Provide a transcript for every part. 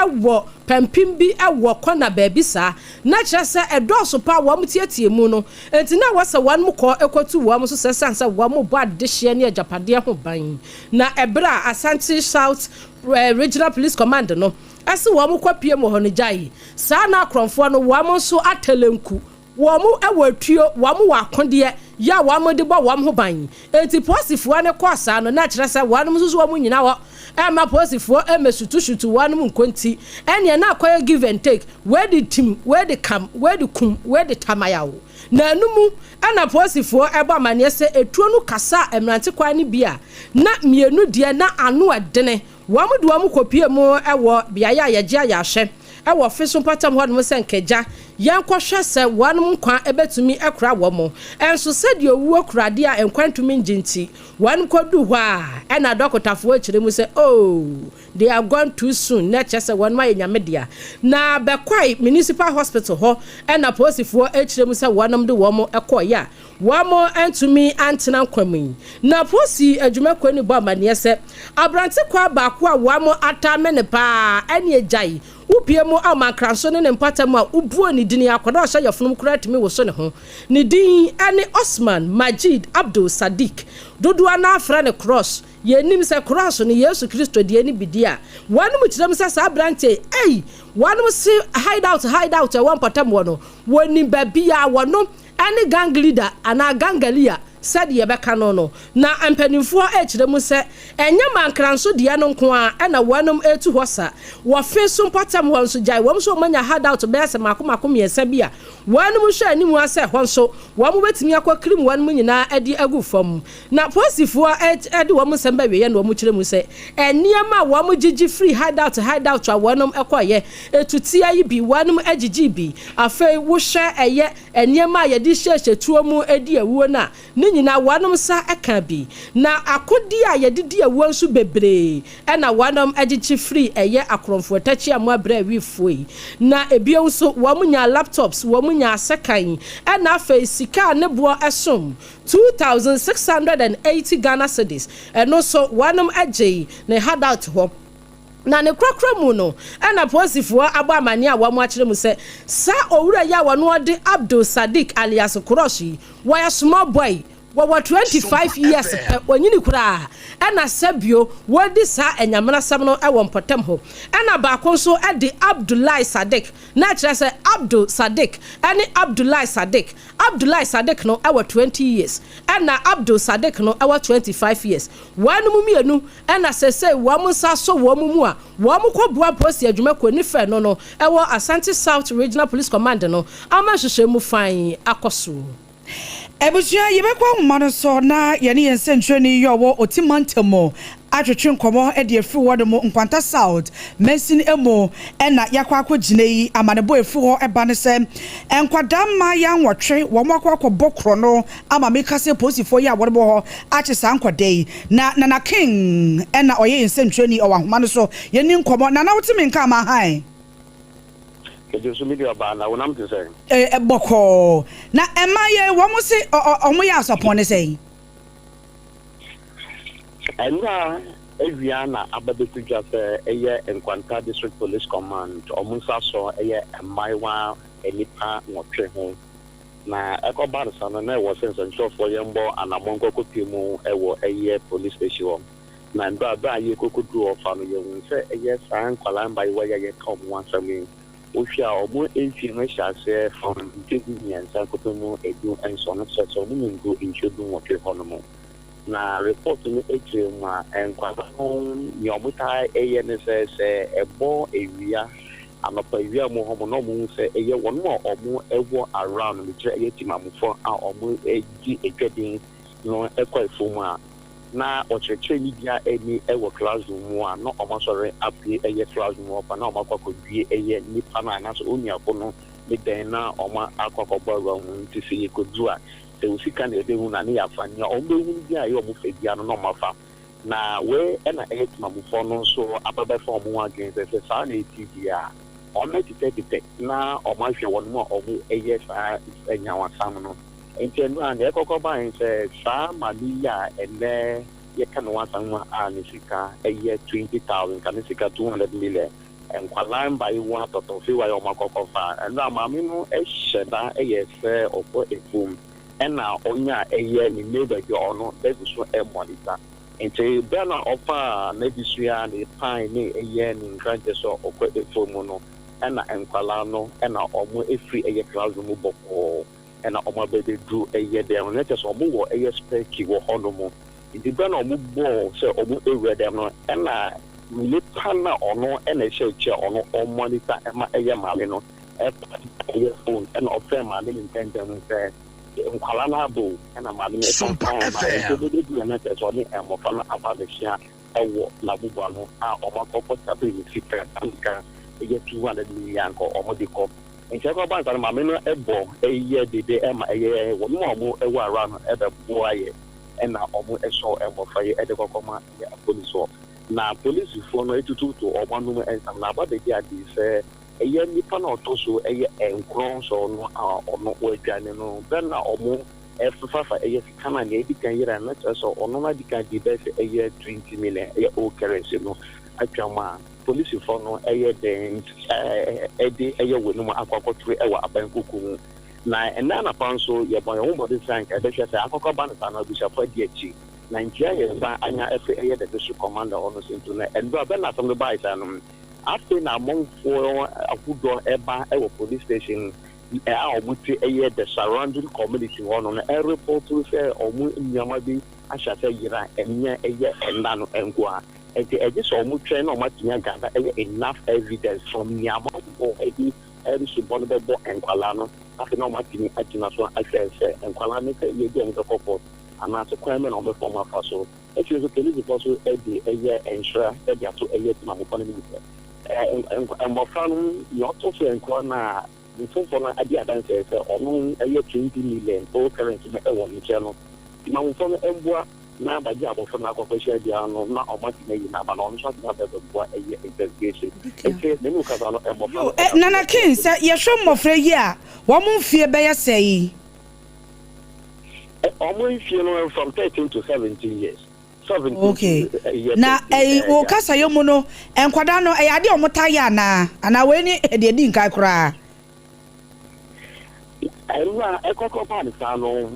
ewo pempim bi ewo kona baabi saa na kyerɛ sɛ ɛdɔɔso pa wɔn tietie mu no enti na wɔsɛ wɔn mu kɔ ekotu wɔn so sɛ sansa wɔn mu bɔ adehye ne agyapadeɛ ho ban na ɛbra Asante South Regional Police Command no ɛse wɔn mu kɔ pie mu hɔ no gyae saa na akrɔmfoɔ no wɔn nso atelenku wɔn mu ɛwɔ tuo wɔn mu wɔ akodeɛ ya wɔn de bɔ wɔn ho ban enti posifoɔ ne kɔ saa no na kyerɛ sɛ wɔn nso wɔn nyina wɔ ɛma posifoɔ ɛmɛsutu wɔn mu nkonti ɛnea na akɔyɛ give and take where the team where the come where the kum where the tamayawo na anumu ɛna posifoɔ ɛbɔ amaneɛ sɛ etuo no kasa ɛmrante kwan ne bia na mienu deɛ na ano ɛdene wɔn de wɔn kɔpie mu ɛwɔ beaeɛ a yɛgye ayahwɛ ɛwɔ fiso patam hɔ no sɛ nkɛgya yɛnkɔhwɛ sɛ wɔn nkwa ɛbɛtumi ɛkora wɔn ɛnso sɛdeɛ owuo kurade a nkwantum nginti wɔn kɔdu hɔ a ɛna dɔkotafoɔ akyerɛ mu sɛ oh they are gone too soon na kyerɛ sɛ wɔn ayɛ nyamedea na bɛkɔe municipal hospital hɔ ɛna posifoɔ akyerɛ mu sɛ wɔn de wɔn ɛkɔɔyɛ a wɔn antumi antena nkwamu na posi adwumakɔ ne bɔ amaneɛ sɛ abrante kwa baako a wɔn atame ne paa ɛne agyae upie mu amankranso ne mpatam a ubuo ne dini akoda ɔhyɛ yɛfonum kura timi wo so ne ho ne din ɛne Osman Majid Abdul Sadiq dodoa na afra ne cross yenim sɛ cross ne Yesu Kristo die ne bidia wɔn mu kyerɛm sɛ saa brante wɔn mu si hideout wɔn patam wɔ no wɔn babia wɔn ɛne gang leader ana gangalia said yɛbɛka no na ampanimfoɔ ɛkyerɛ mu sɛ ɛnyɛ mankranso deɛ no nko a ɛna wɔnom etu hɔ sa wɔfe so mpatam wɔn so gyae wɔn so manya handout bɛyɛ sɛ mako miɛnsa bi a wɔnom hwɛ anim asɛ hɔ nso wɔn betumi akɔ krim wɔnom nyinaa adi agu fam na posifoɔ ɛde wɔn nsɛm ba wiɛ na wɔn kyerɛ mu sɛ ɛnneɛma a wɔn gyigyi free handout a wɔnom ɛkɔyɛ etutia yi bi wɔnom agyigyi bi afei wohwɛ ɛyɛ ɛnneɛma a yɛde hyehyɛ tuo mu edi awuo na nyina wanom sa eka bi na akodi a yedidi awuo nso bebree na wanom agyichi free eye akromfo tachi amwa bra wi foi na ebio nso wamunya laptops wamunya sekan na afa sika ne bo esom 2680 Ghana cedis eno so wanom agye ne handout ho na ne krokro mu no na posifoɔ abɔ amane a wɔn akyerɛ mu sɛ sa owura ya wɔn de Abdul Sadiq alias Kuroshi wɔyɛ small boy wɔwɔ 25 years onyini kura ɛna sabio wɔdi sa enyamena sam no ɛwɔ mpɔtam ho ɛna baako nso ɛde Abdullahi Sadiq na kyerɛ sɛ Abdul Sadiq ɛne Abdullahi Sadiq no ɛwɔ 20 years ɛna Abdul Sadiq no ɛwɔ 25 years wɔn mu mienu ɛna sɛsɛ wɔn sa so wɔn mu a wɔn kɔboa polisi adwuma kɔ ne fɛ no ɛwɔ Asante South Regional Police Command no ama hyehyɛ mu fan akɔso Ebusia yebekwa mmano so na yene yensentwani yowo otimantemo atwetwe nkomo e de afi wodo mo nkwanta South Mercy emo na yakwa akogine yi amanebo efu ho eba ne se enkwadamma ya nwotwe wo makwa akobokro no ama meka se posifo ya wodo ho ache sa nkwade na king na oye yensentwani owa homa no so yene nkomo na wotimi nka ma han Ejesu media ba na wonam te say boko na emaye wo mo se omo ya asopon ne say ena evia na ababetu jase eye Enkwanta District Police Command omo saso eye emaiwa enipa nwotwe ho na ekoba sana na wo sense ntofo yembo anamonko kopimu ewo eye police station na ndo ba ye kokodu ofa no ye won se eye san kwala mba ye ye ka omo ansami Ofia omo enfi no hyase from nyansa kotono edu enso no so so mo ngo inchodu wotwe hono na report no ekyem a enkwaba on yomuta eye ne se ebo ewia anopa ewia mo homo no mo se eye wono omo ewo around me kire eye timamufo a omo eji edwadin no ekwa efom a na ochreche ni dia eni ewo classroom a no omasore apie eye classroom opa na omakwakodwie eye nipa na na so oniafo no me den na oma akwakọba ru nti se yekodu a se usika na ebe hu na ne yafanya ombehu dia ye omufedia no mafa na we na eye timamufo no so ababa fo omo against se sa na etidi a ometete na omahwe wonmo omo eye sa enyawa sam no Entiendo ane kokoba nse sa maliya ene ye kan wansanwa anisika eye 20,000 kanisika 200 million enkwalan by one to fi wa yomakokofa and na maami no eheda eyese okọ efum na onya eye ni neighbor jo no dey so e monitor nti be na ofa na bisua ni pan ni eye ni nkranje so okọ efum no na enkwala no na omo efri eye classroom boko na omo bebe du eye dem na so omo wo eye speki wo hono mo nti be na omo bo se omo ewe dem no na nipa na ono na eche ono o monitor ma eye male no e phone na ofe male intendem se nkwala na bo na male me Sompa FM na te so ni mo fa na abadeshia ewo na bubwa no a o makoko tabe ni fikra tanka eye 200 million ko o mo de ko nche ko ban ma me no ebo eye dede e ma eye wo no mo ewo ara no e be bo aye na o mo eso e mo fa ye e de ko ma ya police na police for no etutu to obanum ensam na ba de dia di se eye nipa na otoso eye enkron so no ono wadwane no ben na omo efafa eye sikana na edikan yira na so ono na dikan di be se eye 20 million eye o currency no atwama police for no eye den eye wonu akwakotre ewa abankuku na na panso ye bon yo body sank e be se akoko ban na bi shafa di echi Nigeria is anya every area the district commander on us into and Abena from the by after na among for Agudo Eba our police station the surrounding community on a report to say or Yamabi I shall say Yira and Nano and Gua and the edges almost train or much gather enough evidence from Yama or every subornable and Kualano after no much in Ajinaso I say and Kualano again the couple. And as a crime on the former faso, if you look at it, also a year and sure that you have to a year to my economy. And my friend, you also inquire the phone for an idea that says, or a year 20 million, all currency on the channel. My phone and now by the other from our corporation, they are not on much maybe now, but on something about a year investigation. Nana King said, you're sure more for a year. What more fear by a say? Almost from 13 to 17 years. 17 okay. Na o kasa yo muno enkwada no e ade omotaya na ana we ni e de din kai kura. Ewa ekoko pa ni sa no.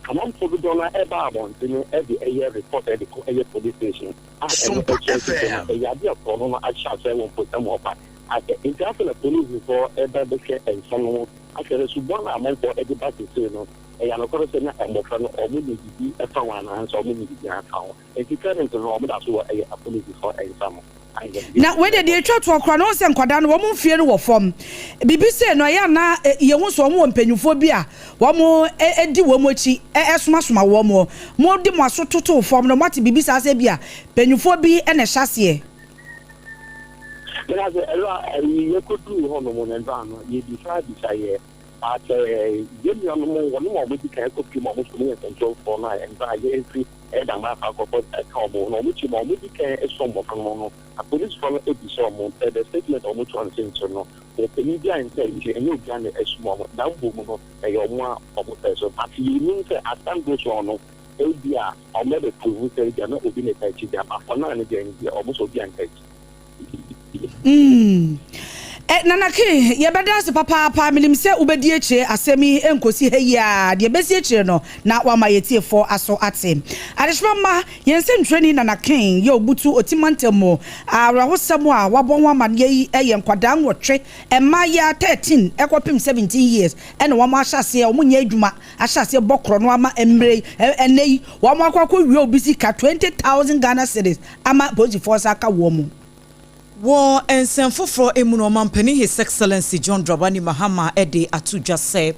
Among for the dollar eba abontin e de eye report e de police station. Sompa FM. E ade akono no acha se won put am opa. At the international police before eba be ke en sano. After subona among for e de back to no. E ya no ko se na emofra no omo ni bibi e fa wan na so omo ni bibi aka ho e ti current no omo da so e police for exam na we de etwa to okra no se nkwada no omo fie no wo fom bibi se no ya na ye hu so omo mpanyufo bi a wo edi wo mo chi esoma wo mo di mo aso toto fom no mati bibi sa se bi a panyufo bi e na hyase because ye ko du ho no mo na nda no ye di fa bi sa ye at you know one more we can copy more control for now and by every and I'm a couple no which more we can some from a police from episode the statement of which one thing to know the media and say you can a small down boom a one of the but you mean as time goes on India or maybe to say they are not open a page there but for now and again they almost will be Nana King, ye bedas papa minim se ubedi eche asemi enkosi heya de besi eche no na wa ma yetie for aso atem adesma yense ntwani Nana King ye obutu otimantemo awrahosam a wabon wa ma ye eye nkwada nwotwe ema ya 13 ekopim 17 years ene wa ma ahase o munya adwuma ahase bokro no ama emre enei wa ma akwa wie obisi ka 20,000 Ghana cedis ama bozi force aka wo mu War and San Fufro Emuno Mampeni, His Excellency John Dramani Mahama Ede Atuja say,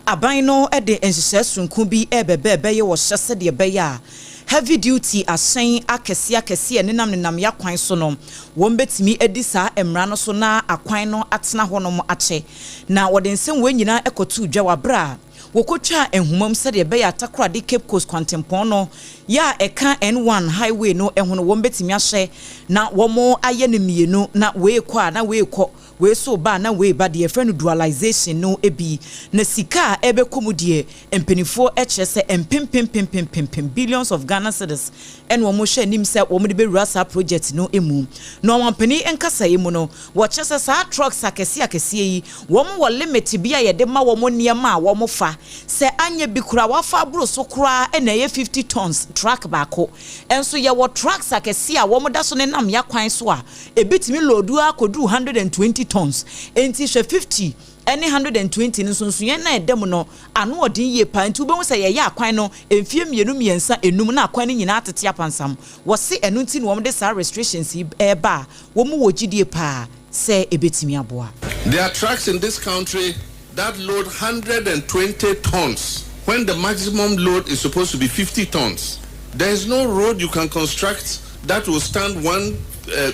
Abino Ede and Shesun Kumbi Ebe was just the Beya. Heavy duty as saying Akesia and Ninam Yaquine Sonom, won't bet me Edisa and Ranosona, Aquino Atna Honomo Ache. Now, what in some way you know echo to Jawabra. wokotwa enhumam se de be ya takra de Cape Coast kwantempon no ya eka N1 highway no ehono wo betimi ahye na wo mo aye ne mienu na we kwa na we ko we so ba na we ba de friend dualization no ebi na sika ebe komudie empenifo echese empem billions of Ghana cedis en wo mo hye nim se wo mo de be rasa project no emu no wampani enkasa emu no wo chese sa trucks akese yi wo mo limit bia ye de ma wo mo niema wo mo fa se anye bi kura wa fa bro so kura na ye 50 tons truck bako enso ye wo trucks akese a wo mo da so ne nam ya kwan so a ebitimi loadu akodu 120 tons enti hwe 50 any 120 nso ye na edem no ano odin ye pa nti ubemu se ye ya akwan no emfie mienu miensa enum na akwan nyina atete apansam wo se enu nti no wo de sa restrictions eba wo mu wogidie pa se ebetimi aboa. There are trucks in this country that load 120 tons when the maximum load is supposed to be 50 tons. There is no road you can construct that will stand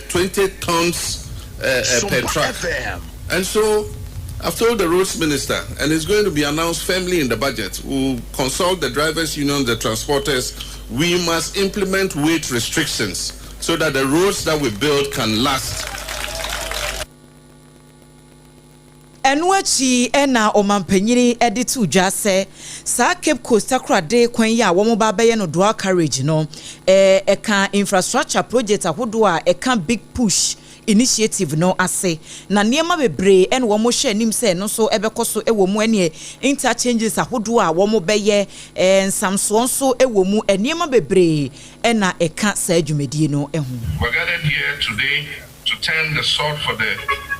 20 tons per truck. And so I've told the roads minister, and it's going to be announced firmly in the budget. We'll consult the drivers' union, the transporters. We must implement weight restrictions so that the roads that we build can last. Enwachi ena omampanyini editu jase sa Cape Coast akrade kwan ya wo mo ba beye no dual carriage no eka infrastructure project ahodo a eka big push initiative no ase na niema bebre en wo mo hye nim se no so ebekoso ewo mu ene interchanges ahodo a wo mo beye nsamso so ewo mu niema bebre ena eka sa adwumedie no ehu. We gathered here today to turn the sword for the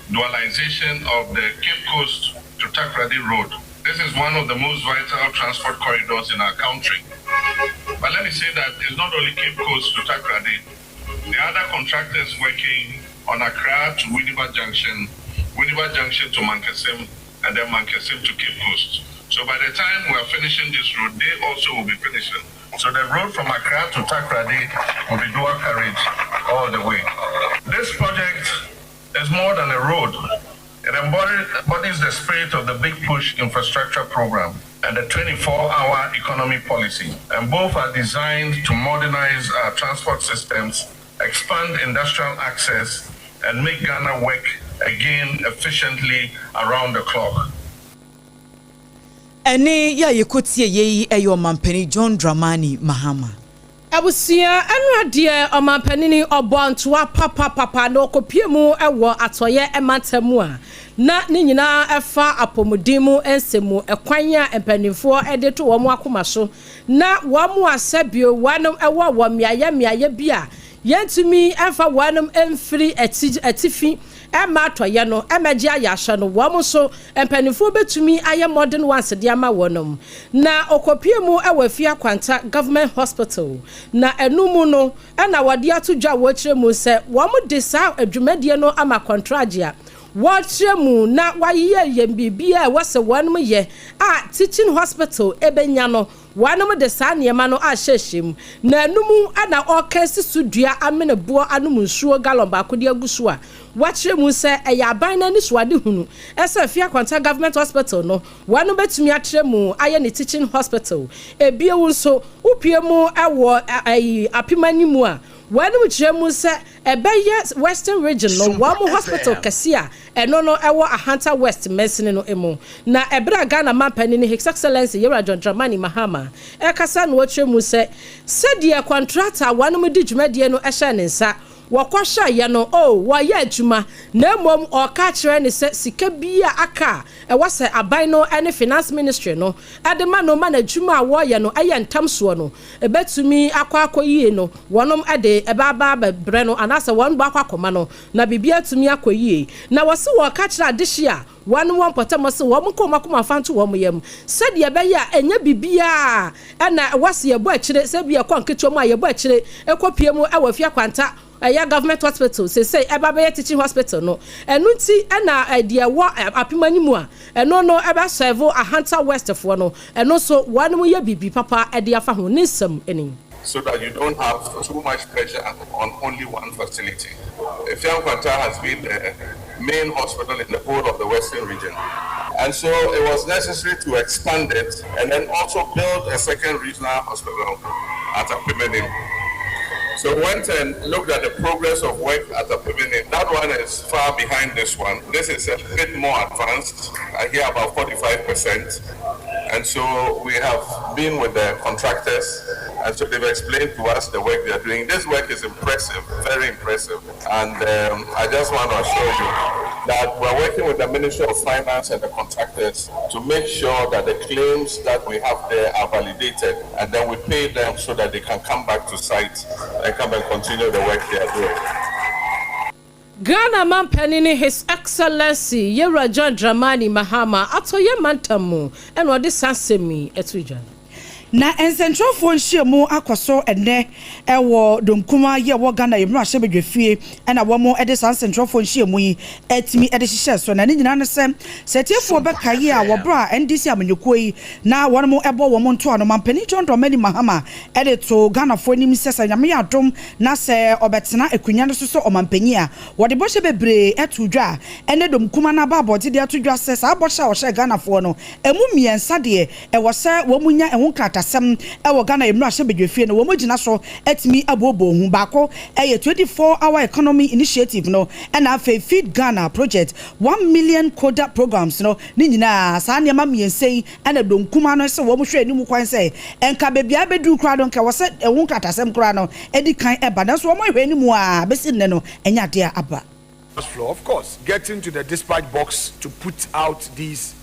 dualization of the Cape Coast to Takoradi Road. This is one of the most vital transport corridors in our country. But let me say that it's not only Cape Coast to Takoradi. The other contractors working on Accra to Winneba Junction to Mankasim, and then Mankasim to Cape Coast. So by the time we are finishing this road, they also will be finishing. So the road from Accra to Takoradi will be dual carriage all the way. This project is more than a road. It embodies the spirit of the Big Push infrastructure program and the 24-hour economy policy. And both are designed to modernize our transport systems, expand industrial access, and make Ghana work again efficiently around the clock. Ene ya yekotie yeyi eyo mampani John Dramani Mahama. Abusia enradie omampanini obontoa papa no kopiemu ewo atoye ematemu a na ne nyina efa apomudimu ensemu ekwanya empanifo edeto wo mu akomaso na wo mu asabio wanom ewo wo miaye bia yentumi efa wanom emfiri atifi ema toye no emagi ayahye no wo mu so empanifo betumi aye modern ones de ama wonom na okopiemu ewo afia kwanta government hospital na enumu no na wade atodwa wo kiremu se wo mu de sa adwumadie no ama contragia Watchemu na waye yembibia wase wanum ye teaching hospital ebenya no wanum de sa niema no ahyehjem na numu ana okesi sudua amenebo anum nsuo galon ba kodi agusu a watchemu se eyaban na ni suade hunu ese fia kwanta government hospital no wanum betumi atremu aye ne teaching hospital ebie wonso upiemu ewo apimanimu a wanum chemu se ebeye western region no wamu hospital kasia eno no ewo Ahanta West Medicine no emu na ebra Ghana mampani ni His Excellency Yera John Dramani Mahama ekasa no chemu se die contractor wanum di dwumadie no ehye ne nsa wakwasha ye no waye adwuma na mom oka kire ne se sika bia aka wase aban no ene finance ministry no adema no ma na adwuma wo ye no aye ntamso no ebetumi akwakɔyie no wonom ade ebaba bre no anase won ba akwakɔma no na bibia tumi akɔyie na wase wo ka kire adehye a wanu won potamo se wo mkoma fanto wo yam sade ye be ya enya bibia na wase ye bo akire se bia kɔnketo mu aye bo akire ekopiemu awafia kwanta aya government hospital say eba teaching hospital no enu nti na de wo apimanimu a eno no eba serve Ahanta West for no eno so wanu ye bibi papa e de afa ho nisam eni so that you don't have too much pressure on only one facility. Fiankwanta has been the main hospital in the whole of the Western region. And so it was necessary to expand it and then also build a second regional hospital at Abena. So we went and looked at the progress of work at Abena. That one is far behind this one. This is a bit more advanced. I hear about 45%. And so we have been with the contractors, and so they've explained to us the work they're doing. This work is impressive, very impressive. And I just want to assure you that we're working with the Ministry of Finance and the contractors to make sure that the claims that we have there are validated, and then we pay them so that they can come back to site and come and continue the work they are doing. Ghana man penini His Excellency Yera John Dramani Mahama atoye mantamu and what this sasemi etujan. Na ensentrofo nhyiamu akoso ene ewo domkuma ye wo Ghana yemra hyebedwefie ena wo mo ede san sentrofo nhyiamu yi etimi ede hihye so na ne nyina ne sem setiefo bekaye a wo bra NDC amanyuko yi na won mo ebo wo mo nto ano mampani John Dramani Mahama ede to Ghana fo nim sesa nyame adom na se obetena akunya no so omampani a wo de bohye bebre etudwa ene domkuma na ba abode de atudwa se sa bohye wo hye Ghana fo no emu miensa de ewo se wo munya ehun kratasem ewo Ghana yemra hyebedwefie no wo mogina so etimi abobo hu bako 24-hour economy initiative no and afa feed Ghana project 1 million quota programs no ni nyina sa ne ma miensei and domkuma no se wo mo hwe animu kwan se enka bebia bedu kra don ka wo se ehun kratasem kra no edi kan eba na so wo mo hwe animu a besi ne no enya de aba. Of course, getting to the dispatch box to put out these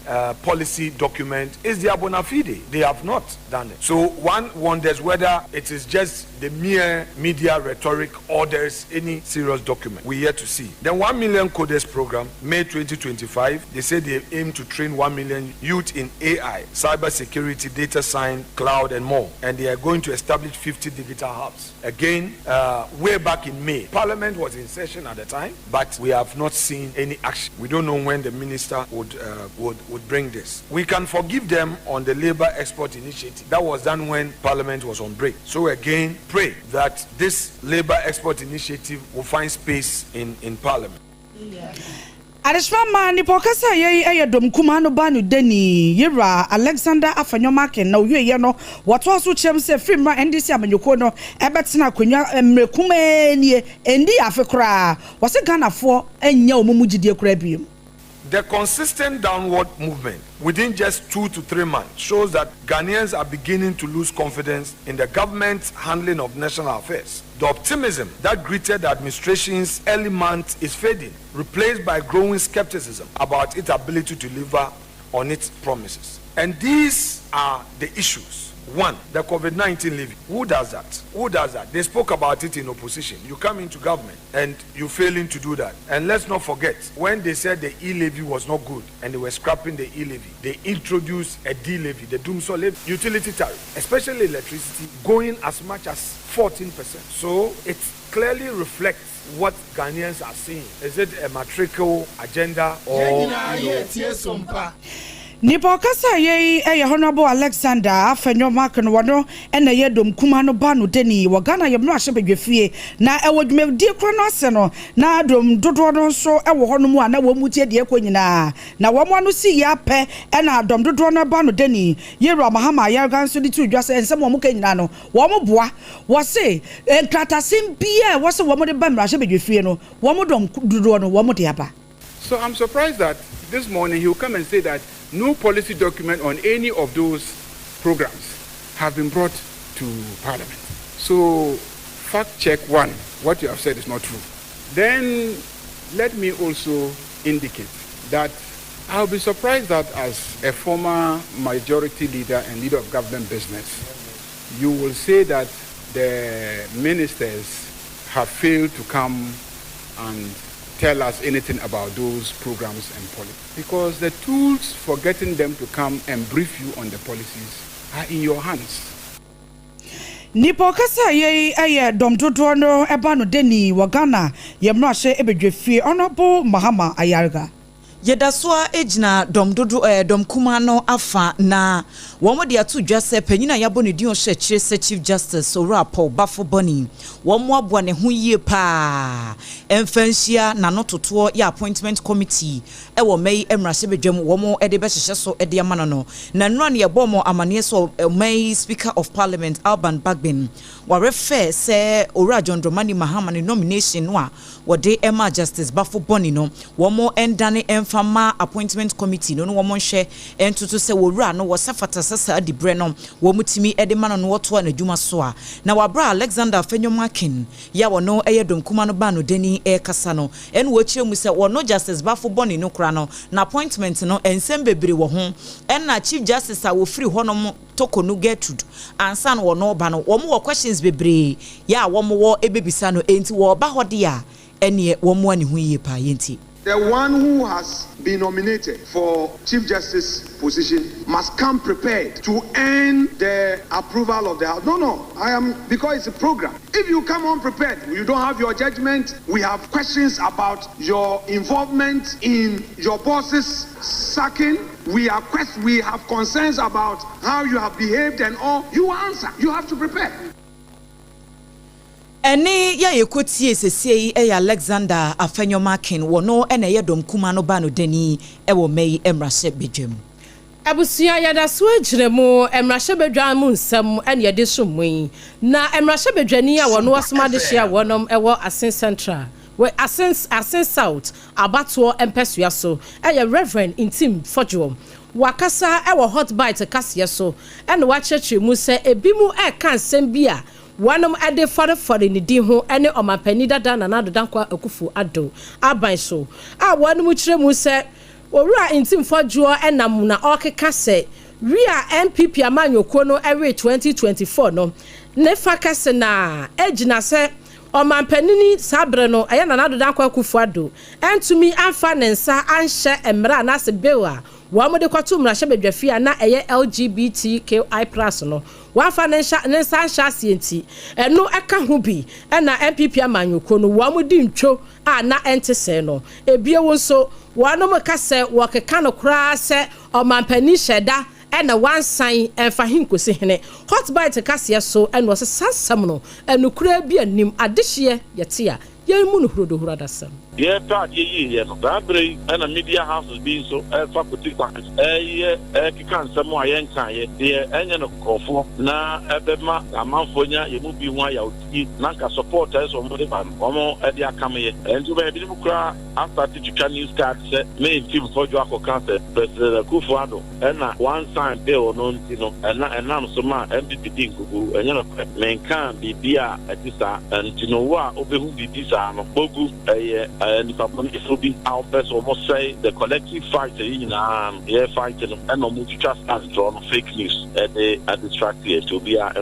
policy document is their bona fide. They have not done it. So one wonders whether it is just the mere media rhetoric or there's any serious document. We're yet to see. The 1 million coders program, May 2025, they say they aim to train 1 million youth in AI, cyber security, data science, cloud, and more. And they are going to establish 50 digital hubs. Again, way back in May, Parliament was in session at the time, but we have not seen any action. We don't know when the minister would bring this. We can forgive them on the labor export initiative. That was done when Parliament was on break. So again, pray that this labor export initiative will find space in Parliament. Yeah. Adishma ni pokasa ye domkuma no ba no dani Yera Alexander Afanyomake na owie ye no wato so chem se filmra NDC amanyoko no ebetena akonwa mrekuma nie endi afekra wose Ghana fo enya omumugidie kura biem. The consistent downward movement within just 2 to 3 months shows that Ghanaians are beginning to lose confidence in the government's handling of national affairs. The optimism that greeted the administration's early months is fading, replaced by growing skepticism about its ability to deliver on its promises. And these are the issues. One, the COVID-19 levy. Who does that? Who does that? They spoke about it in opposition. You come into government and you're failing to do that. And let's not forget, when they said the e-levy was not good and they were scrapping the e-levy, they introduced a D-levy, the Doomsday levy, utility tariff, especially electricity, going as much as 14%. So it clearly reflects what Ghanaians are saying. Is it a matrical agenda or... Nipo kasa ye Honorable Alexander Afanyomake no wono ena ye domkuma no ba no deni wo Ghana ye mra hyebedwefie na ewo dwumadi kro no ase no na dom dodo no so ewo ho no mu ana wo mutie de ekonyina na wo mo no si ya pe ena dom dodo no ba no deni Yera Mahama Yarga so di tu dwase ensem wo mo kanyina no wo mo boa wo se enkratasim bia wo se wo mo de ba mra hyebedwefie no wo mo dom dodo no wo mo de aba. So I'm surprised that this morning he will come and say that no policy document on any of those programs have been brought to Parliament. So fact check one, what you have said is not true. Then let me also indicate that I'll be surprised that as a former majority leader and leader of government business, you will say that the ministers have failed to come and tell us anything about those programs and policies. Because the tools for getting them to come and brief you on the policies are in your hands. Nipo kasa ye dom dodo no eba no deni wa Ghana ye mra hye ebedwefie Honorable Mahama Ayarga. Yedaswa ejina dom dodo dom kumano afa na womo de atu dwase panyina yabo ne di o hye kire Chief Justice Owura Paul Bafo Boni womo aboa ne ho yie pa emfanhia na no toto ya appointment committee wo mai emrase bedwam womo de be hyehye so de amano no na nura ne yebo mo amane so mai Speaker of Parliament Abena Badu Obaapa se Owura John Dramani Mahama ne nomination no a wode Emma Justice Bafo Boni no womo endane fama appointment committee no wo monhwe entutu se wowura no wo safata sasa di bre no wo mutimi ede ma no woto na dwuma so a na wabra Alexander Fenyomakin ya wo no eyedom kuma no ba no deni kasa no en wo chire mu se wo no Justice Bafo Boni no kra no na appointment no ensem bebre wo ho en na Chief Justice a wo free ho no toko no Gertrude ansa no wo no ba no wo mo questions bebre ya wo mo wo ebebisa no enti wo ba hode a ene wo mo ani hu yie pa yenti. The one who has been nominated for Chief Justice position must come prepared to earn the approval of the House. No, because it's a program. If you come unprepared, you don't have your judgment. We have questions about your involvement in your boss's sacking. We have concerns about how you have behaved and all. You answer. You have to prepare. Ene ya yekotie sesei Alexander Afenyomakin wono ene yedom kuma no ba no dani wo mai emrahye bedwam. Abusia yada so agiremu emrahye bedwan mu nsem ene yede somui na emrahye bedwani a wono asoma de hia wonom ewo Asen Central we Asen South abato empesua so Reverend Intim Fodjo wakasa ewo hot bite kase so ene wa church mu se ebimu kan nsem bia Wanum ade for ni di ho ene omapani dada na nadodankwa akufu ado aban so a wanum kire mu se Owura Intim Fodjo enam na okeka se ria MPP amanyoko no ewe 2024 no ne fakase na ejina se omapani sabre no eye na nadodankwa akufu ado entumi amfa nensa anhye emra na se bewa wamode kwatu mrahye bedwafia na eye LGBTQI+ no wafa nensa hasienti eno eka ho bi na MPP amanyoko no wamodi ntwo a na entese no ebie wonso wanom ka se wokeka no kra se omampani hyeda ena wansan emfa hinkosi hene hot bite kase so eno se sansam no eno kra bi anim adehye yete a yemu no hrodo hradasam yeah part ye no babre and a media houses being so faculty kikan samo ayen kan ye enye no kofo na ebema amanfonya ye mu bi ho ya oti na ka supporters of the ban omo e dia kam ye enju be bi mu kra after to news card say me Team Fodjo akokanse president Kufuado na one sign bill no ntino na so ma MPP dinkugu enye no men kan bibia etisa ntino wa obehu bibisa no bogu and if will be our best almost say the collective fight fighting and no multi-trust as drawn fake news at the track here to be a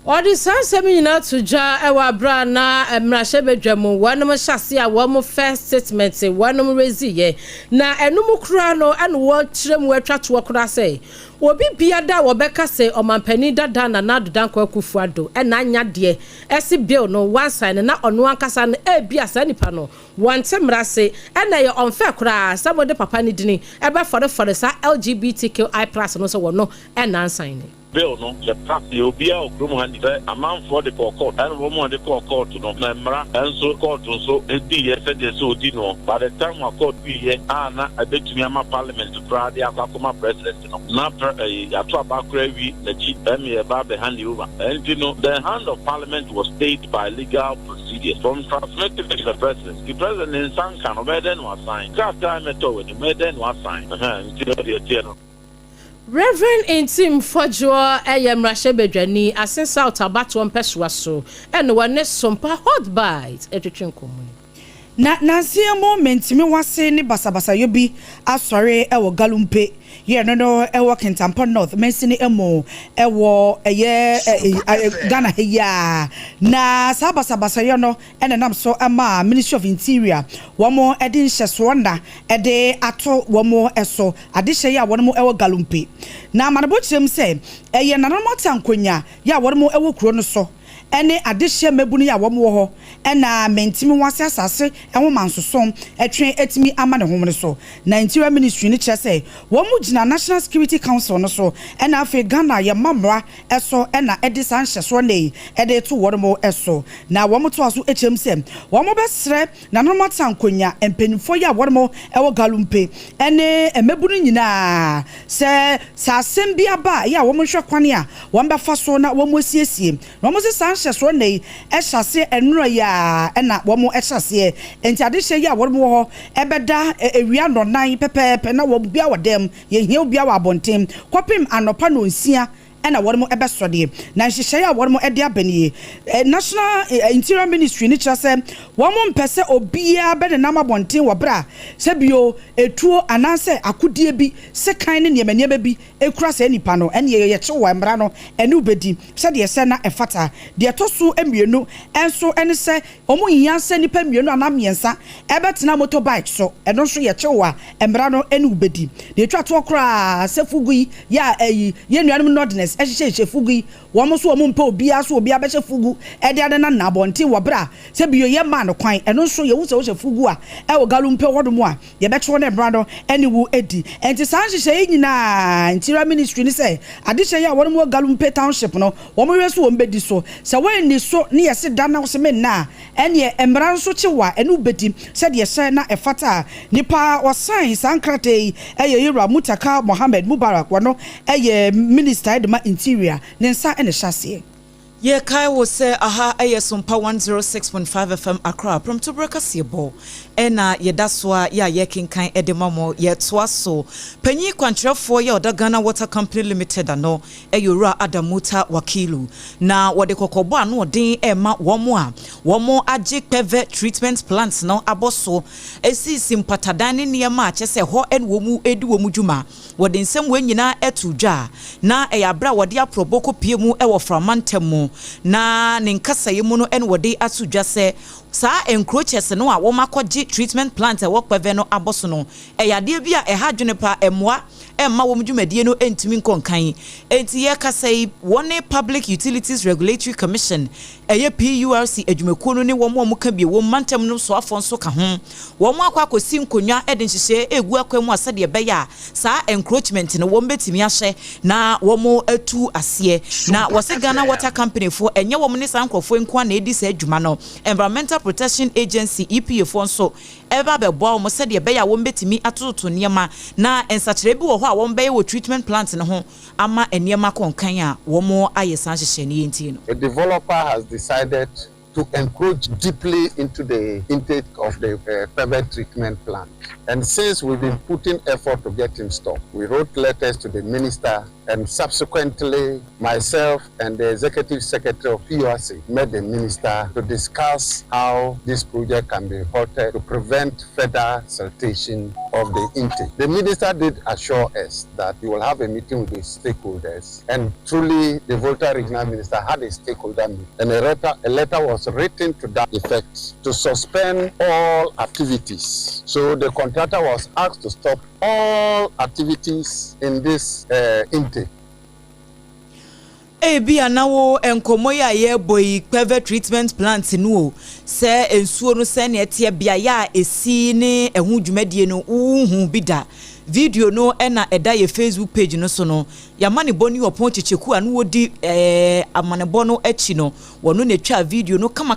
Odi sansemi na tuja ewa bra na emrahye bedwamu wanum hyase a wo first statement wanum rezi na enum kura no ene wo kirem watwato kura say obi biada wo beka say omampani dada na nadodankwa akufuado ena anya de esi bill no one sign na ono ankasa no bia sa nipa no wante mrase ena ye onfa kura somebody papa ni dini ebe for sa LGBTQI+ no so wono ena sign bill no the party obia okrum handi a man for the court and woman the court no memra and so court so edi said so di no by the time we court be here na abetumi ama parliament to Friday akoma president no na ato abakra wi na chi me ba be hand over and you know the hand of parliament was stayed by legal procedures from transmitted to the president in sanka no be then was signed that time to when the then was signed Reverend Intim Fodjo mrahye bedwani Asen South abato mpesua so ene wane Sompa hot bite etwetwe nkomo na nansie moment mi wase ni basabasa yobi asore ewo galumpe ye no ewo Kintampo North mensini emo ewo Ghana heya na sabasabasa yo no ene nam so ama Ministry of Interior womo edi nhyeso na ede ato womo eso adehye ya wono ewo galumpe na manabo chirem se eye nananom tankonya ya wono ewo kuro no so ene adehye mabunu ya wo mo ho ena mentimi wase asase enwo mansosom etwe etimi ama ne homne so na interior ministry ni chese wo mu gina National Security Council no so ena afi Ghana ye mamra eso ena edisa nhyeso nei ede to wo mo eso na wo mo to aso echem sem wo mo besre na no matankonya empenifo ya wo mo ewo galumpe ene emebunu nyina se sa asem bia ba ya wo mo hwe kwane a wo mbefa so na wo mo siesie no mo se sa nhyeso nei ehase enuro ya ena wo mo ehase enti adehye ya wo mo ho ebeda ewia no nan pepepe na wo bia wo dem ye hia bia wo abontem kopim anopa no nsia ena wo mo ebesode na nhyehyɛ ya wo mo ede abanie National Interior Ministry ni kyerɛ wo mo mpɛsɛ obia be ne nam abonten wo bra sɛ bio etuo ananse akodie bi sɛ kan ne niemanieba bi ekura sɛ nipa no ene ye kye wo mbra no ene ubedi sɛ de sɛ na efata de toso emienu enso ene sɛ omo hia sɛ nipa mienu anamiensa ebetena motorbike so eno so ye kye wo a mbra no ene ubedi de twa to kura sɛ fugu ya ye nuanum nordness ehye fugu wo mo so wo mpa obia so obia be hye fugu ede ade na nabonten wo bra sɛ bio ye ma no kwan eno so ye wo sɛ wo hye fugu a e wo galumpe wodomo a ye be kye ne mbra no ene wo edi enti san hye nyina Interior Ministry ni say adehye ya wo mo galumpe township no wo mo hwe so wo mbedi so sɛ wo ni so ne ye se da na wo se me na ene mbra nso kyewa ene ubedi sɛ de hye na efata nipa osan sankrate eye yira Mutaka Mohammed Mubarak wono eye minister edema interior ne nsa ene hyase Ye kai wo se aha aye Sompa 106.5 FM Accra from to break asiebo ena ye daswa ya ye kinkan edemamo ye toaso panyi kwantrefo ye oda Ghana Water Company Limited ano eyura Adamuta Wakilu na wode kokobo ano odin ema womo age peve treatment plants no aboso esi simpatadane niema achese ho en womu edi womu dwuma wode nsem wenyina etudwa na eyabra wode aproboko piemu ewo framantemu na ninkasa yemu no en wode atudwa se sa encroachments no a wo makoji treatment plant e wokpeve no aboso no eyade bia ehadwene pa emwa emma wo mdwumadie no entimi nkonkan enti ye kasai one Public Utilities Regulatory Commission eye PURC adwumakuo no ne wo mo ka bie wo mantem no so afon so ka ho wo mo akwakosi nkonwa ede nhyehyɛ egu akwam asade be ya sa encroachment no wo mbetimi ahye na wo mo atu ase na wo se Ghana Water Company fo enye wo mo ne sankrofo nko na edi sa adwuma no Environmental Protection Agency EPA fo nso eba be bo mo sade be ya wo mbetimi atoto niema na ensachire bi wo ho a wo mbe wo treatment plant no ho ama eniema konkan a wo mo ayesan hyehye ne yenti no. A developer has decided to encroach deeply into the intake of the private treatment plant. And since we've been putting effort to get him stopped, we wrote letters to the minister, and subsequently myself and the executive secretary of PURC met the minister to discuss how this project can be halted to prevent further siltation of the intake. The minister did assure us that he will have a meeting with the stakeholders, and truly the Volta Regional Minister had a stakeholder meeting, and a letter was written to that effect to suspend all activities. So the contractor was asked to stop all activities in this intake. Ebi anawo enkomo ya ye boy private treatment plant no se ensuo no se na etie bia ya esi ne ehu dwumadie no uhu bida video no ena eda ye Facebook page no so no ya mane boni opon checheku anu wodi amanebo no achi no wono na twa video no kama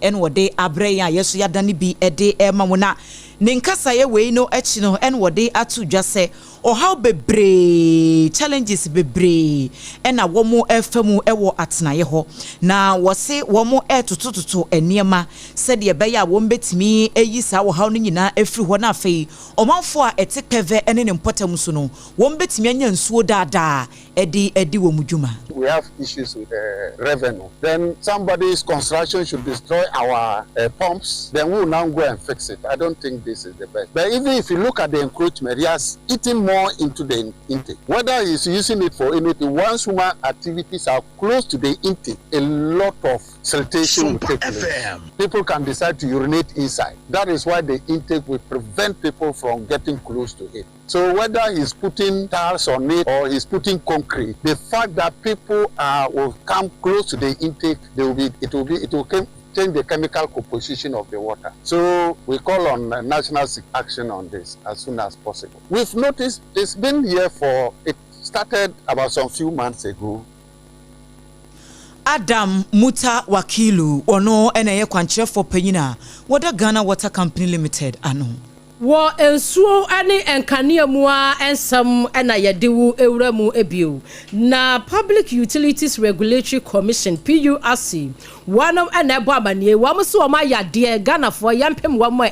en wode abre ya yeso ya dane bi ede mamuna ne nkasa ye we no achi no en wode atu dwase o how bebre challenges bebre ena womo efamu ewo atenaye ho na wose womo etutututu eniema se de be ya wom betimi eyi sa wo how no nyina efri ho na afei omanfo a etekeve ene ne mpotam so no wom betimi anya nsuo dada edi wo mudwuma. We have issues with revenue. Then somebody's construction should destroy our pumps. Then we will now go and fix it. I don't think this is the best. But even if you look at the encroachment, he has eaten more into the intake. Whether he's using it for anything, once human activities are close to the intake, a lot of siltation will take place. People can decide to urinate inside. That is why the intake will prevent people from getting close to it. So whether he's putting tiles on it or he's putting concrete, the fact that people will come close to the intake, it will change the chemical composition of the water. So we call on national action on this as soon as possible. We've noticed it's been here it started about some few months ago. Adam Muta Wakilu ono eneye kwanchefo penyina wada Ghana Water Company Limited ano. Wo ensuo ane enkania mua ensam ena yedewu ewramu ebio na Public Utilities Regulatory Commission PURC wanam ena ebo amanie wamso wama yade Ghana fo yampem wama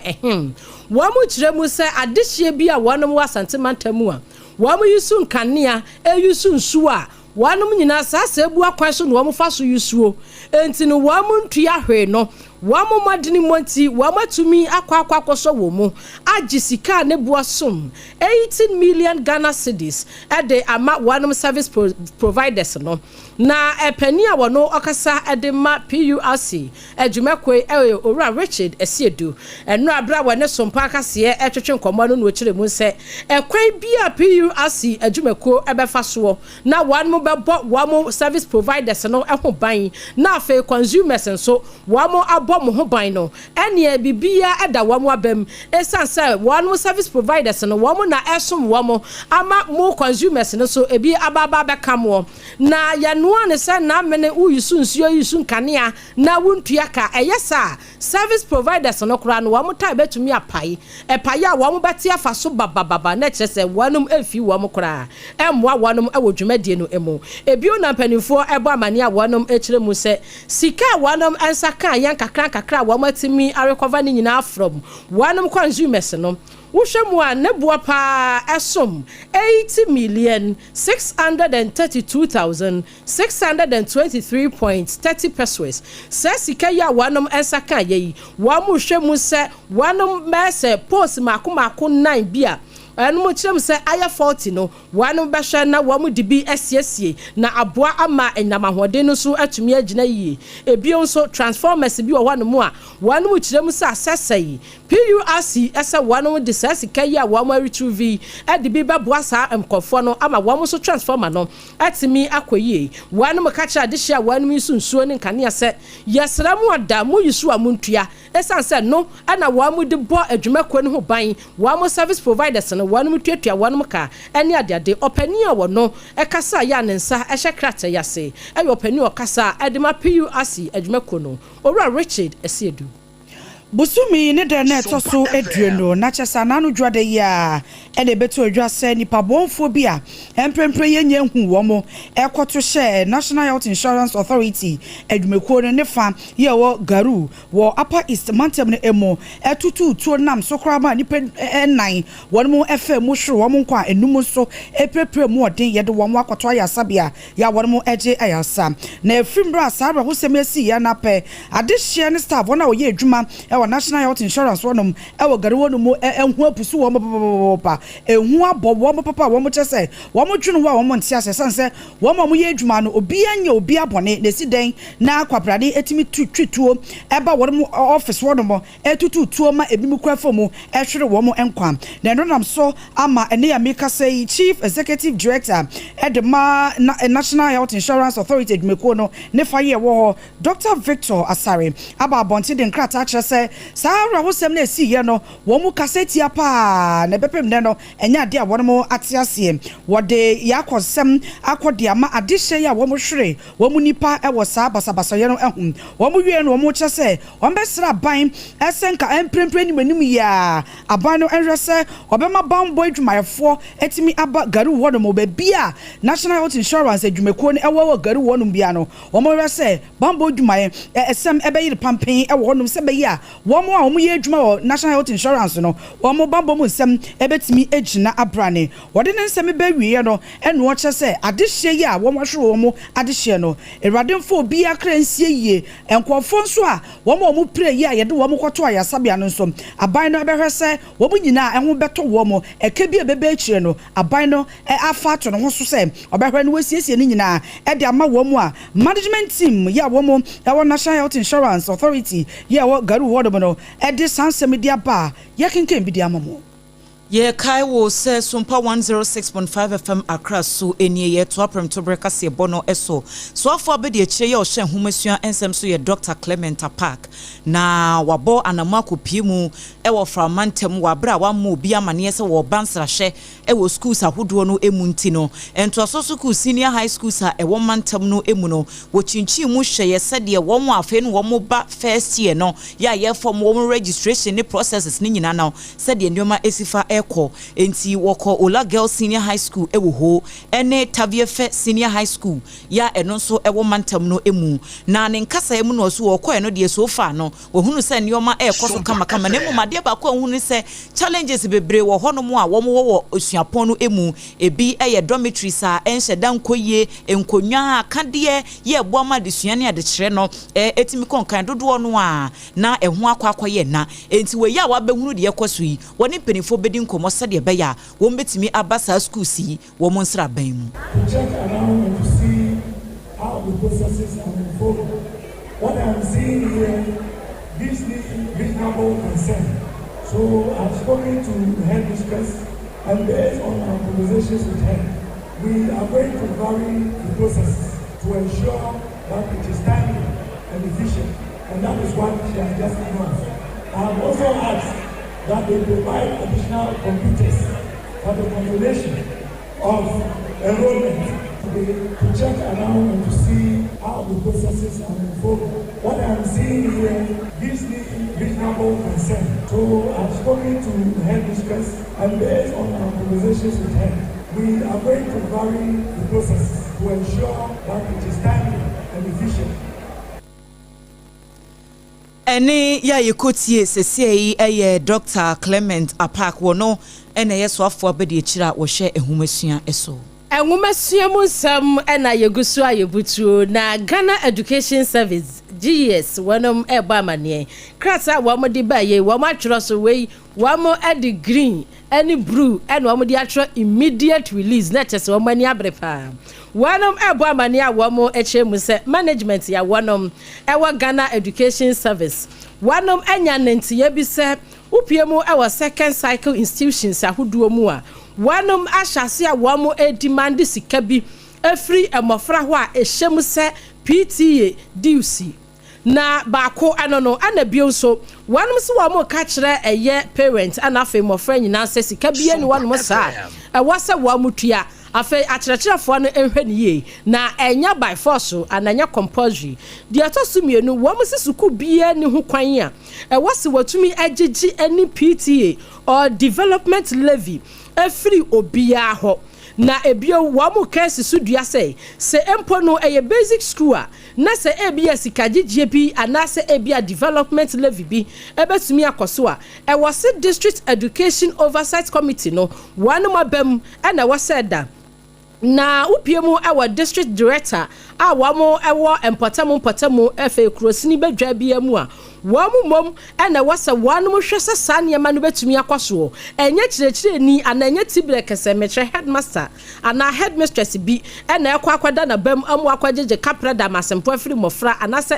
wamu kiremu se adehye bi a wanam wasantemantamu a wamu yusu nkania eyusu nsuo a wanam nyina sasa ebu akwan so no wamu fa so yusuo enti no wamu ntua hwe no wamu madini monti wamatumi akwa so womu agisika ne buasom 18 million Ghana cedis ede ama wanum service providers no na epani a wono okasa ede ma PURC adwumakwe owura Richard Esiedu eno abra wane sompa akase etwetwe nkomo no kire mu se ekwan bi a PURC adwumako ebefa so na wanum bebo wamu service providers no eho ban na afa consumers nso wamu mo ho ban no ene bibia eda wamo abem esanse one service providers no wamo na esom wamo ama mo consumers no so ebi ababa bekamo na yanoa ne se na mene uyusu nsuo yusu nkanea na wuntua ka eyesa service providers no kura no wamo ta betumi apai epai a wamo beti afa so bababa na kyese wanum efi wamo kura emwa wanum ewodwumadie no emo ebi ona panifo ebo amane a wanum ekire mu se sika wanum ensaka yan kakra wamatimi arecover ni nyina from wanum consumers no wohwemu a nebua pa esom 80,632,623.30 pesos sesika ya wanum ensaka yeyi wamu hwemu se wanum mese post mako 9 bia anu chirem se aya 40 no wanu behwe na wamu dibi esiesie na aboa ama enyamahode no so atumi agina yi ebio nso transformers bi wo wanu mu a wanu chirem se asesai PURC esa wanu de sesika yi a wamu retrieve edibi beboa sa emkofo no ama wamu so transformer no atimi akoyi wanu ka kira de hia wanu yisu nsuo ne nkane ase yesra mu ada mu yisu amuntua esanse no ana wamu de bo adwumako ne ho ban wamu service providers no wanum tuatua wanum ka ene ade opani a wono ekasa ya nensa ehye krata yase ayi opani okasa edema PURC adwumako no owura Richard Esiedu Busumi ne de na etoso edueno na chesa na no dwade ya ene beto odwase nipa bonfo bia emprempre yenye hu wo mo ekoto hye National Health Insurance Authority adwumako no ne fa ye wo garu wo Upper East Mantem ne emo etutu tuo nam so krama nipa enan wonmo efa mu hwe wo mo nkwa enum so eprepre mu odin ye de wo mo akoto ayasabia ya wonmo eje ayasa na efrimra asara ho semesi ya na pe adehye ne staff wona wo ye adwuma National Health Insurance wonum ewo gare wonum enhu apusu wo papa enhu abo wo papa wo chese wo dwunu wo wo ntia sense wo mo ye adwuma no obi anya obi abone na si den na akwabrade etimi twituo eba wo office wonum etutu tuo ma ebimu kwafomu ehwere wo mo enkwa na ndonam so ama ene ya meka say Chief Executive Director Edema National Health Insurance Authority Edmeko no ne faye wo Dr. Victor Asare aba abonti den krata chese Sara wosem na si ye no wo mu kaseti apa na bepem ne no enya de a wo mo atiase wo de yakosem akode ama adehye ya wo mo hwere wo mu nipa e wo sa basabasa ye no ehum wo mu wie no wo mu kyese wo mbesra ban esenka emprempre ni manim ya aban no enhwese obema ban boy dwumayefo etimi aba garu wo no mo ba bia National Health Insurance adwumako ne ewo garu wo no bia no wo mo hwese ban boy dwumaye esem ebe yire pampen e wo no se be ya wɔn a wɔn yɛ adwuma wɔ national health insurance no wɔn bambɔ mu nsɛm ɛbɛtumi egyina abrane wɔde ne nsɛm bɛwie no ɛna wɔkyɛ sɛ adehyɛ yi a wɔn ahwere wɔn adehyɛ no awurade mfo obi akra nsie yie nkɔfo nso a wɔn pray yi a yɛde wɔn kɔto ayasabea no nso aban no ɛbɛhwɛ sɛ wɔn nyinaa ɛho bɛtɔ wɔn ɛka bi a bɛbɛ akyire no aban no afa ato no ho so sɛ ɔbɛhwɛ no wɔsiesie ne nyinaa ɛde ama wɔn a management team yi a wɔn ɛwɔ national health insurance authority yi a wɔ garu wɔdom no ɛde sansɛm di aba yɛkenkan bi di ama mo. Ye kai wo se Sompa 106.5 FM Accra so enie ye to aprem to breka se bono eso so afọ abedi akire ye o hye homasua ensem so ye Dr. Clement Park na wabo anamako piemu e wo framantem wa bra wa mo bi amane se wo bansra hye e wo schools ahodo no emu nti no ento so school senior high schools a e wo mantem no emu no wo chinchi mu hye ye se de wo mo afa no wo mo ba first year no ya ye form wo registration ne processes ni nyina na se de ndioma esifa ko enti woko Ola Girls Senior High School ewo ho ene Taviefe Senior High School ya eno so ewo mantam no emu na ne nkasa emu no so woko eno de so fa no wo hunu se nioma ekoso kama kama ne mumade ba ko hunu se challenges bebre wo ho no mo a wo mo wo osuapon no emu ebi eye dormitories a enhye dan koye enkonwa akade ye boama de suane ade kire no etimi konkan dodo no a na eho akwakoye na enti we ya wa behunu de ekoso yi woni penifo bedi komo sade beya wo betimi abasa school si wo monsra ban mu check around and to see how the processes are unfolding. What I'm seeing here gives me reasonable concern. So I've spoken to head mistress and based on our conversations with her, we are going to vary the processes to ensure that it is timely and efficient, and that is what she has just announced. I have also asked that they provide additional computers for the confirmation of enrollment to check around and to see how the processes are unfolding. What I'm seeing here gives me reasonable concern. So I've spoken to head mistress and based on our conversations with her, we are going to vary the processes to ensure that it is timely and efficient. Ene ya yekotie sesei eye Dr. Clement Park wono ene yeso afo abedi akira wo hye ehumasua eso enhumasua mu nsam ena yegusu ayebutu na Ghana Education Service GS wonom eba amane krasa wo mo di baye wo mo atwero so wei wo mo edi green any blue and wo mo di atwero immediate release na chese wo mani abrepa wonom eba amane a wo mo echemu se management ya wonom ewa Ghana Education Service wonom anya ntiye bi se upiemu ewa second cycle institutions ahoduo mu a wonom ahyase a wo mo demand sika bi efri emofra ho a ehyem se PTA dues na baako anono anabio so wonom se wo mo ka kire eye parent anafe mofra nyina se sika bi eni wonom sa wase wo mo tua afa akyerɛkyerɛfoɔ no ehwɛ ne yie na enya by force ananya compulsory de atosumienu wo mo se suku bia ni ho kwan a wase watumi agigi ani PTA or development levy efiri obia ho na ebio wo mo case sudua se empo no eye basic school a na se ebia sikagigye bi anase ebia development levy bi ebetumi akoso a was district education oversight committee no one mabem na waseda na upiemu our district director a wamo ewo empotamo efe krosini bedwa bia mu a wamu mom na wasa wanu hwese sane ma no betumi akwaso enye kirekire ni ananye tibre kese metre headmaster ana headmistress bi na ekwakwada na bam amu akwajeje kapra da masempo afiri mofra anase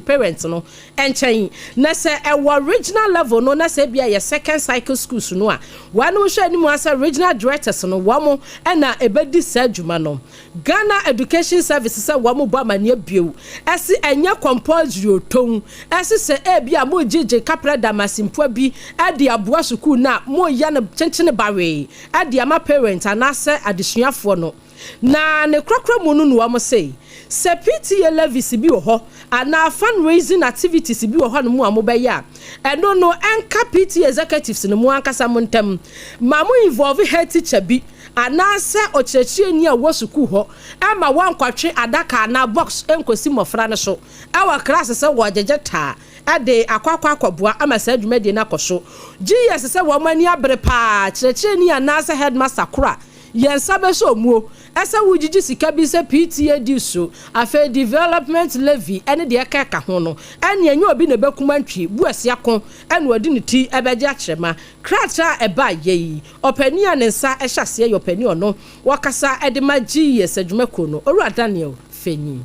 parents no enchen na se ewo regional level no na se bia ye second cycle schools no a wanu hwe animu asa regional directors no wamo na ebedi sadwuma no Ghana Education Services say wamo ba mane bio esi enye compulsory oton esi se ebia mo jeje kapra da masimpo bi ade aboa suku na mo ya na chenchene bawe ade ama parent anase adesuafo no na ne krokro mu no no am say se PTA levies bi wo ho ana fundraising activities bi wo ho no mu amobeya eno no enka PTA executives no mu ankasa montem ma mo involve head teacher bi anase ochechie ni a wo suku ho ama wan kwatwe adaka na box enkosi mofra ne so awa class se wo jejeta ade akwa ama sa adwumadi na koso GS se wo mani abre pa kyerɛkyerɛ ni anasa headmaster kora yensa be so muo esa wugigi sika bi se PTA di so afa development levy ene de ka ho no ene enye obi na bekuma ntwi bu asiako ene wadi ne ti ebeje akyerema kratra eba yeyi opani anensa ehwase ye opani ono wakasa edemaji yesadwumako no Owura Daniel Fenyi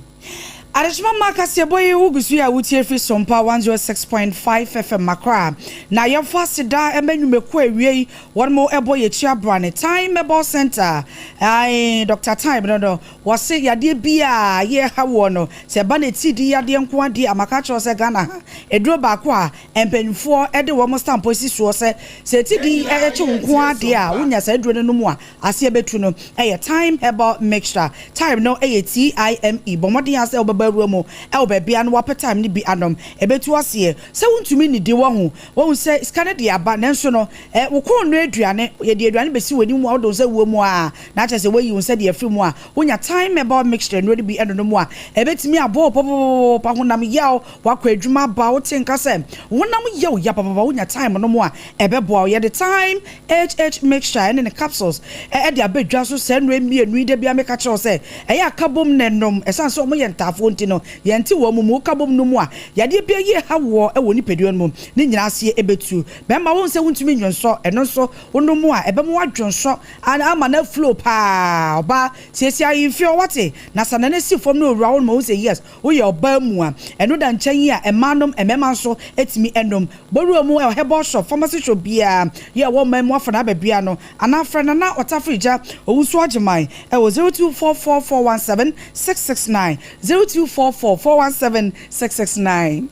Arishma Makasi boy ugusu ya wutie fi Sompa 106.5 FM Makra na yemfa sida emenwumeku awie wonmo ebo ye chia brane time ebo center ai Dr. Time no wose yade bia ye ha wo no se ba na tidi yade nko ade amaka cho se Ghana eduro ba ko a empanfo ede wo mo stamp osi so se tidi eche nko ade a unya se eduro no mu a ase betu no time ebo mixture time no TIME bomodi ase rumo bebia no wapɛ time ni bi anom ebetu ase se wontumi ni de wo ho wo se scanner de aba nanso no wo ko no aduane ye de aduane besi wani mu wo se wo mu a na kyerɛ se wo yi wo se de afri mu a wonya time about mixture no de bi eno mu a ebetimi abo popo pa honam yaw wakɔ adwuma ba wo tenka se honam yaw ya papa wonya time no mu a ebeboa ye de time mixture and in the capsules de abedwa so se no emienu de bia meka kyerɛ se eya kabom nenom esan so mo ye ntafo no yenti wo mu kabom no mu a yade bia ye ha wo e woni peduan mu ni nyina ase ebetu be ma won se wontumi nwonso eno so wono mu a ebe mu adwonso ama na flow pa oba siesia yimfio wate na sanane si fom no owura won ma wo se yes wo ye oba mu a eno da nkyɛn yi a emanom emema so etimi enom boru mu e hebo shop pharmacy shop bia ye wo ma mu afana ba bia no ana afra na otafrija owusu ageman e wo 0244176669 0244417669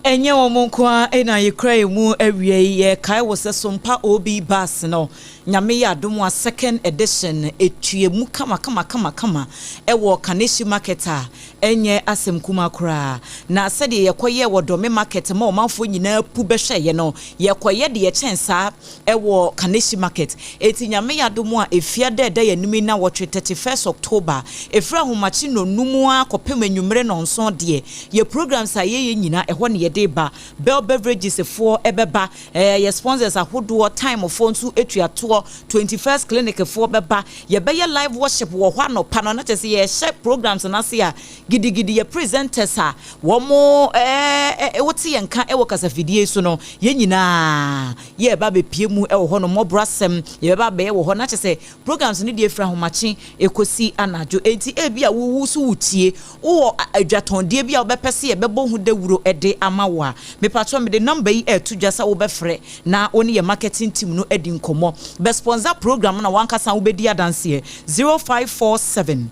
enye omonko a ena yekra mu awie ye kai wo se Sompa OB bus no nyame ya domo second edition etuemu kama ewo Kaneshi market a enye asem kuma kura na sede yekoye wo dome market ma omanfo nyina pu behwe ye no yekoye de ye chensa ewo Kaneshi market eti nyame ya domo a efia dede ya nimi na wo 31st October efra homachi no numu a kopem anwumre no nso de ye programs a ye nyina eho ne ye de ba bell beverages for ebeba ye sponsors ahodo time of phone to etuato 21st clinic for beba ye be ye live worship wo hwa no pano na tese ye share programs na se a gidigidi ye presenters a wo mo wote ye nka ewo kasafidie so no ye nyina ye ba be pie mu ewo ho no mo brasem ye ba be ewo ho na tese programs ni de efra homachi ekosi anajo enti ebia wo so wutie wo adwaton de bia obepese ye bebo hu dawuro ede amawa me patro me de number yi etujasa wo befre na oni ye marketing team no edi nkomo be sponsor program na wankasa wo bedi adanse 0547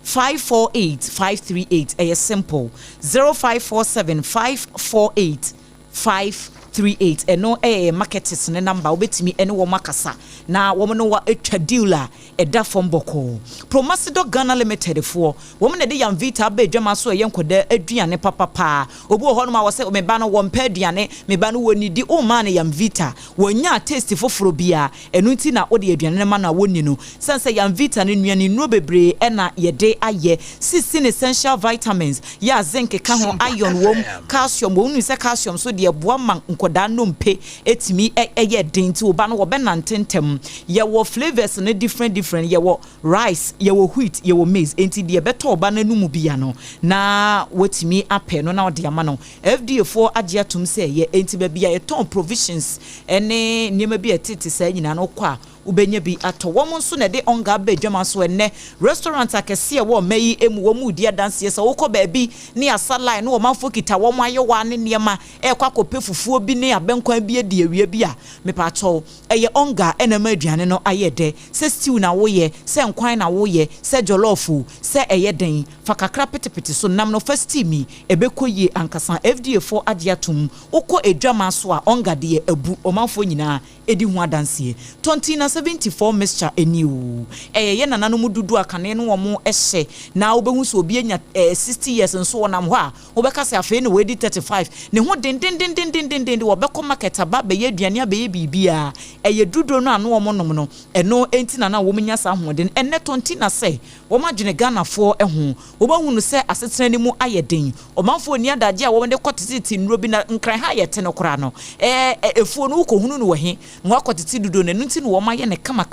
548 simple 0547 548 538 eno marketers ne number obetimi ene wo makasa na wo no wa etwa dealer eda from boko Promasido Ghana Limited for wo me de yam vita ba adwama so yenkoda aduane papa obi ho no ma wo se me ba no wo mpa aduane me ba no woni di o ma na yam vita wonya taste foforo bia enu nti na wo de aduane ma na woni no sense yam vita ne nuane no bebre ena ye de aye 16 essential vitamins ya zinc ka ho iron wom calcium wo nu se calcium so de boa man nkoda no mpe etimi eye den ti oba no wo be nantentem ye wo flavors ne different ye wo rice ye wo wheat ye wo maize enti de beto oba na numu bia no na wotimi apɛ no na ode ama no FDA for agye atum se ye enti ba bia ye ton provisions ene niema bia tete sa nyina no kwa ubenya bi ato wo nso na de onga ba adwama so enne restaurant akese wo mayi emu wo mu dia dance se wo kɔ ba bi ne asala no wo manfo kita wo ayewa ne niema kwa kope fufuo bi ne abenkwan bi edi awie bi a me pa ato eye onga ena ma aduane no ayede se stew na wo ye se nkwan na wo ye se jollofu se eye den fa kakra petepete so nam no first team ebekoye ankasa FDA for agiatum ukɔ adwama so a onga de abu o manfo nyina edi hu adanse tontina 74 mixture eniu ye nananom dudu akane no wo mo ehye na obehu so obi anya 60 years nso wonam ho a obeka se afi ne we di 35 ne ho den wo beko market aba be ye aduane abe bibia eye dudu no ano wo nom no eno enti na wo menya sa hoden enne tonti na se wo magene Ghana fo ehu obehu no se asetena ni mu ayeden omanfo ni adaje a wo de kwotiti nro bi na nkran ha yete no kora no efuo no ko hunu no wahi nwa kwotiti dudu no nti no wo maye ne kama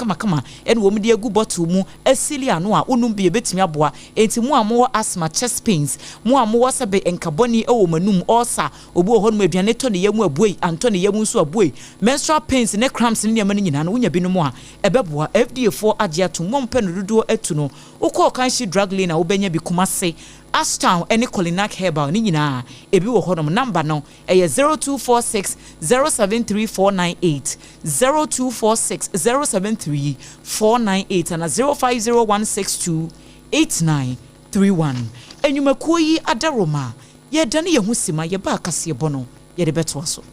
ene wo mde agu bottle mu asili ano a onum bi ebetimi aboa enti mu amo asthma chest pains mu amo sabe enkaboni ewo manum ulcer obu ho no aduane to ne yamu abuei anto ne yamu nso abuei menstrual pains ne cramps ne nyama nyina no wonya binom a ebeboa FDA for agye ato mompe no dudu atu no ukọ kan shi drug lane a wobenya bi kumase Ashtown any Colinac Herbal ni nyina ebi wo honom number no 0246 073498 0246 073498 and 0501628931 enyumakuo yi adaroma ye dane ye husima ye ba kase bono ye de beto aso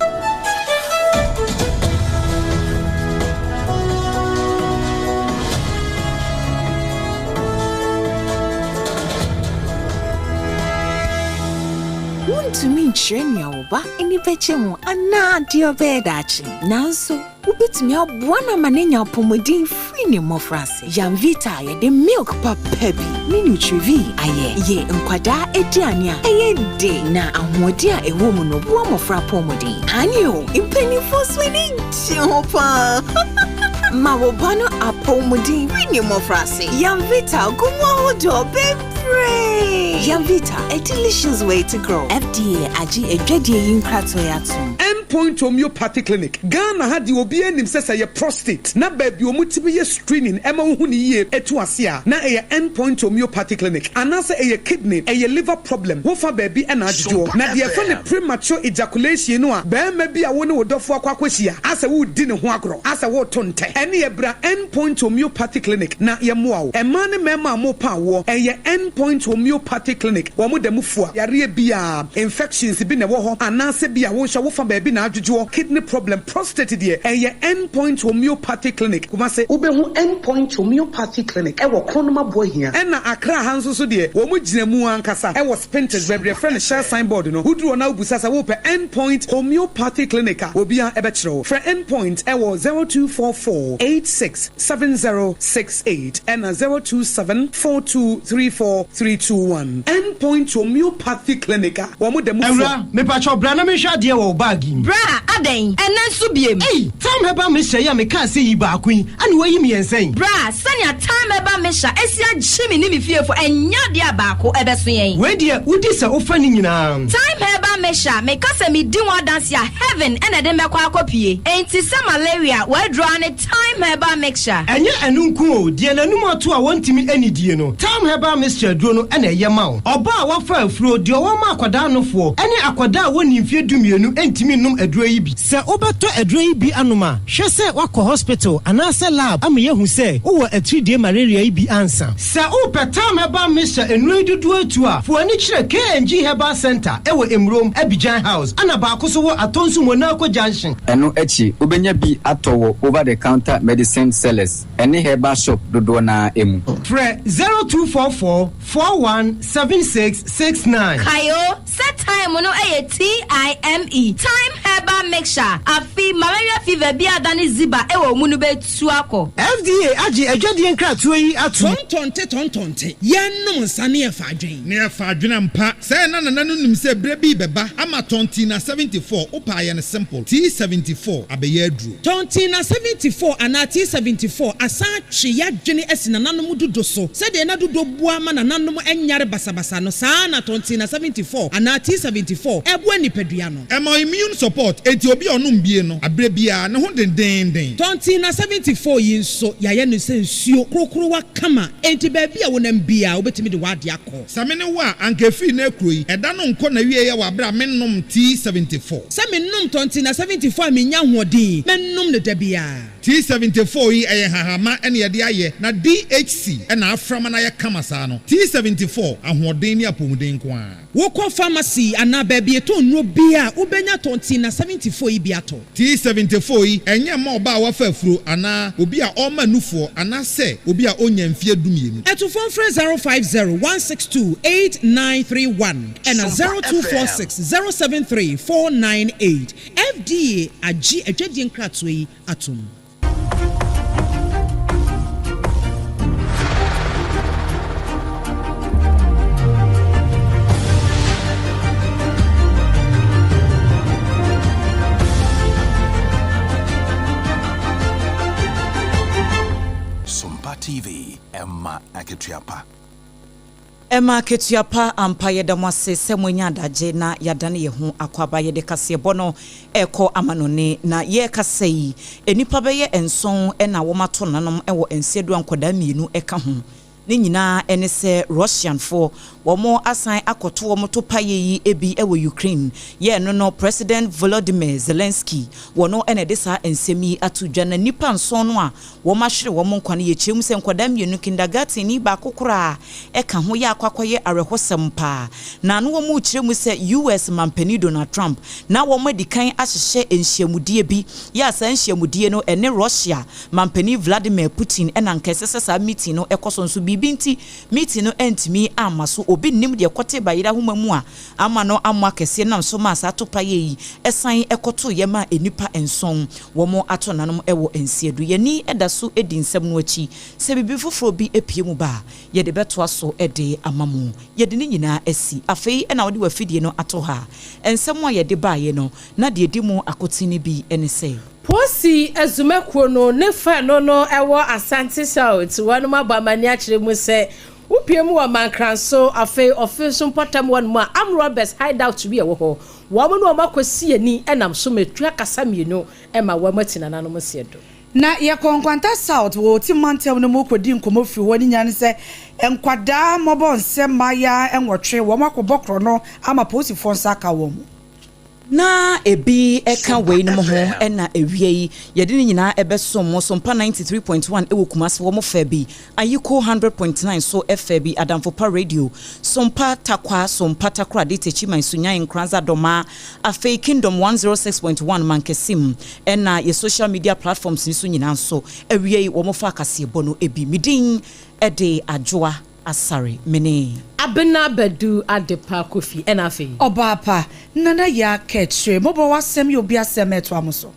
to me chenya oba eni beche mu ana dio bedachi nanso ubetimi abwana manenya pomodin free ne mofrase Yamvita ye de milk papa bi ni nutrivi aye ye nkwada ediane a eye de na ahodi a ewo mu no bo mofra pomodin anyo impeni for swini chopa mawobano apomodin free ne mofrase Yamvita gumo hodo bebre Yamvita, a delicious way to grow. FDA agi ejedi yin kratoyatum. Endpoint Homeopathy Clinic. Ghana had the obi enim sesa ye prostate. Na baby omutibi ye screening ema hu ni ye etu asia. Na ye Endpoint Homeopathy Clinic. Anase ye kidney, ye liver problem. Wo fa baby ena ajuo. Na the fa ne premature ejaculation no a be ma bi a wo ne wodofo akwakwahia. Asa wo di ne ho agro. Asa wo tonte. Ene ye bra Endpoint Homeopathy Clinic. Na ye moa wo. Ema ne mema mo pa wo. Ye Endpoint Homeopathy Clinic wo mu da mufua yare bia infections bi na wo ho anase bia wo hwa wo fa ba bi na adwodwo kidney problem prostate de Endpoint Homeopathy Clinic kuma se ubehu Endpoint Homeopathy Clinic e wo kronoma bo hia e na Accra hanso so de wo mu gina mu ankasa e wo Spinters bebre friend share signboard no huduro na ubusasa wo pe Endpoint Homeopathy Clinic a obia e be kire for Endpoint e wo 0244867068 and 0274234321 Endpoint Homeopathy Clinic. Wamu de mufu. Ewra, me pacho bra na me hwa de wo bagi. Bra, aden. Enen so biem. Hey, time heba me hwa ya me ka se yi ba akun. Ani wayi me ensen. Bra, sanya time heba me hwa esia gyimi ni me fiefo enya de abako ebeso yen. We de udi se ofa ni nyina. Time heba me hwa me ka se me di one dance ya heaven ene de mekwa akopie. Enti se malaria we draw ne time heba mixture. Enye enunku o, de nanum ato a wontimi anidie no. Time heba mixture duro no ene ye ma o. Oba a wafa afuro de o ma akwada nofo ene akwada woni mfie dumienu entimi num aduro yi bi se obeto aduro yi bi anoma hwe se wakọ hospital anase lab am ye hu se wo atridie malaria yi bi ansa se o petam heba misha enu dudu atu a fo ani kire KNG Herbal Center ewo Emrom Abidjan House ana ba akoso wo atonsu Monaco Junction eno echi obenya bi atowo over the counter medicine sellers ene herbal shop dodo na emu Fre 0244417669 Kayo set time no TIME time herbal mixture afi malaria fever bi adani ziba ewo mu no betu akọ FDA agi adwadie nkratoa yi atu tontonte yenum nsane e fadwen ne e fadwen mpa se na nanum se bre bi beba ama tonti na 74 opa ye ne simple T74 abeye aduru tonti na 74 ana T74 asa twe yadwene esi nanum dodo so se de na dodo bua ma nanum enyare basabasa no saa na tonti na 74 ana T74 ebu anipadua no ema immune support enti obi onum bie no abre bia ne ho den tonti na 74 yi nso yaye no se nsuo krokrowa kama enti ba bia wonam bia obetimi de wade akọ samene wa ankefi na ekroyi eda no nko na wie ye wa bra mennom T74 samennom tonti na 74 menya hodin mennom ne da bia T74 yi eye hahama ene ye de aye na DHC ena aframa na ye kama saa no T74 ahoden ni apomuden kwa wokọ pharmacy yi ana baby eto nro bi a ubenya tonti na 74 yi bi ato T74 yi enye ma oba wa fa afuro ana obi a oma nufo ana se obi a onya mfie dumienu eto phone 05016289931 and 024607349 FDA agi adwadi nkratso yi atom. Sompa TV Emma Aketiapa. Emma Ketuapa ampa yedamwase semwenya adaje na yadane yehu akwaba yede kase bono eko amanone na ye kasei enipa beye enson ena womato nanom ewo ensiedu ankoda mienu eka ho ne nyina ene se Russian for womo asan akoto womo to paye yi ebi ewo Ukraine ye no President Volodymyr Zelensky wono ene de sa ensemi atudwa na nipa nson no a woma hwere womo nkwane ye chemu se nkoda mienu kindergarten ni ba kokora eka ho ya akwakoye arehosem pa na no womo kyeremu se US mampani Donald Trump na womo dikan ahyehye enhyiamudie bi ya sa enhyiamudie no ene Russia mampani Vladimir Putin ena nkese sa meeting no ekoso nso binti meeting no entimi amaso obi nim de kote bayira homamu a ama no amwa kese nam so ma sa topa yi esan ekoto yema enipa enson womo ato nanom ewo ensiedu yani edaso edinsem no achi se bibi foforo bi epie mu ba ye de beto aso ede amamu ye de nyina asi afei ena wode wafidie no ato ha ensem a ye de ba ye no na de edi mu akotini bi ene se Posi ezumekuo no ne fa no ewo Asante South wanu mabamani akire mu se upiemu wa mankranso afei official potam wanu ma am Roberts hideout to be ewo ho wo no makosi ani enam so metua kasa mienu ema wo matina nanom siedo na ye konkwanta South wo timantem no mokodi nkomofi woni nyane se enkwada mobonse maya enwotwe wo makobokro no ama posi fonsa ka wo mu na ebi eka wei no ho ena ewie yede ni nyina ebesom mo Sompa 93.1 ewo Kumasi wo mo fa bi ayiko 100.9 so fa bi Adamfopa radio Sompa takwa Sompa takra de techi man sunya nkranza doma afei Kingdom 106.1 mankesim ena ye social media platforms ni so nyina so ewie wo mo fa kase bono ebi midin ede Adwoa Asare mene Abena Badu Obaapa Obaapa nana ya ketre mobo wasem yo bia sem eto amoso